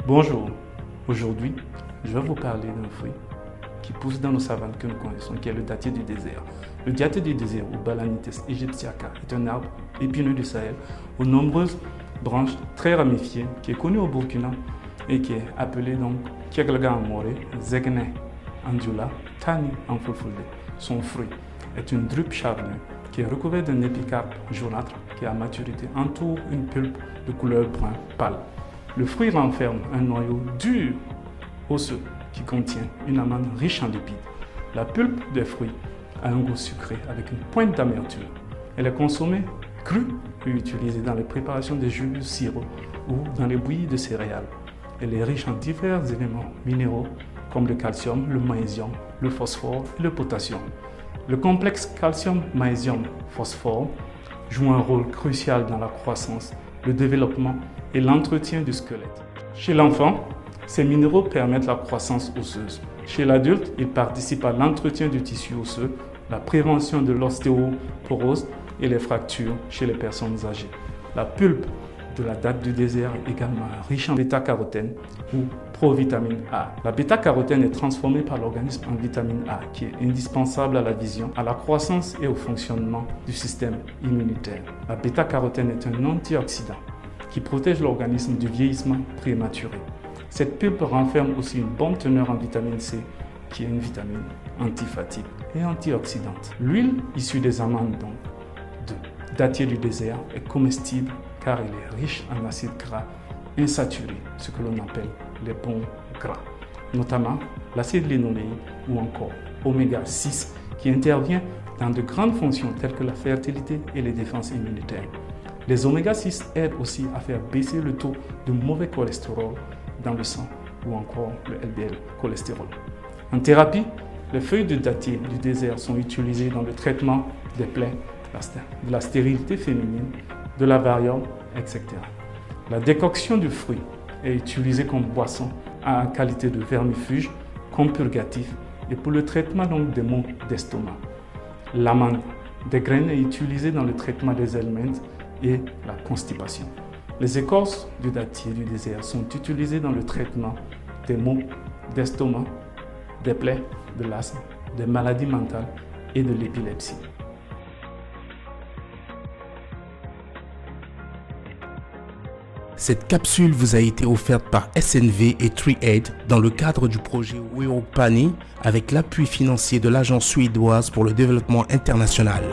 Bonjour, aujourd'hui je vais vous parler d'un fruit qui pousse dans nos savanes que nous connaissons, qui est le dattier du désert. Le dattier du désert, ou Balanites egyptiaca, est un arbre épineux du Sahel aux nombreuses branches très ramifiées, qui est connu au Burkina et qui est appelé donc Kieglga en Moré, Zegne Andioula, Tani en Fulfulde. Son fruit est une drupe charnue qui est recouverte d'un épicarpe jaunâtre qui à maturité entoure une pulpe de couleur brun pâle. Le fruit renferme un noyau dur, osseux, qui contient une amande riche en lipides. La pulpe des fruits a un goût sucré avec une pointe d'amertume. Elle est consommée crue et utilisée dans les préparations de jus de sirop ou dans les bouillies de céréales. Elle est riche en divers éléments minéraux comme le calcium, le magnésium, le phosphore et le potassium. Le complexe calcium-magnésium-phosphore joue un rôle crucial dans la croissance, le développement et l'entretien du squelette. Chez l'enfant, ces minéraux permettent la croissance osseuse. Chez l'adulte, ils participent à l'entretien du tissu osseux, la prévention de l'ostéoporose et les fractures chez les personnes âgées. La pulpe de la datte du désert est également riche en bêta-carotène ou provitamine A. La bêta-carotène est transformée par l'organisme en vitamine A qui est indispensable à la vision, à la croissance et au fonctionnement du système immunitaire. La bêta-carotène est un antioxydant qui protège l'organisme du vieillissement prématuré. Cette pulpe renferme aussi une bonne teneur en vitamine C qui est une vitamine antifatigue et antioxydante. L'huile issue des amandes de dattier du désert est comestible car elle est riche en acides gras insaturés, ce que l'on appelle les bons gras, notamment l'acide linoléique ou encore oméga 6 qui intervient dans de grandes fonctions telles que la fertilité et les défenses immunitaires. Les oméga 6 aident aussi à faire baisser le taux de mauvais cholestérol dans le sang ou encore le LDL cholestérol. En thérapie, les feuilles de dattier du désert sont utilisées dans le traitement des plaies, de la stérilité féminine, de la variole, etc. La décoction du fruit est utilisée comme boisson en qualité de vermifuge, comme purgatif et pour le traitement des maux d'estomac. L'amande des graines est utilisée dans le traitement des ailments et la constipation. Les écorces du dattier du désert sont utilisées dans le traitement des maux d'estomac, des plaies, de l'asthme, des maladies mentales et de l'épilepsie. Cette capsule vous a été offerte par SNV et TreeAid dans le cadre du projet Weopani avec l'appui financier de l'Agence suédoise pour le développement international.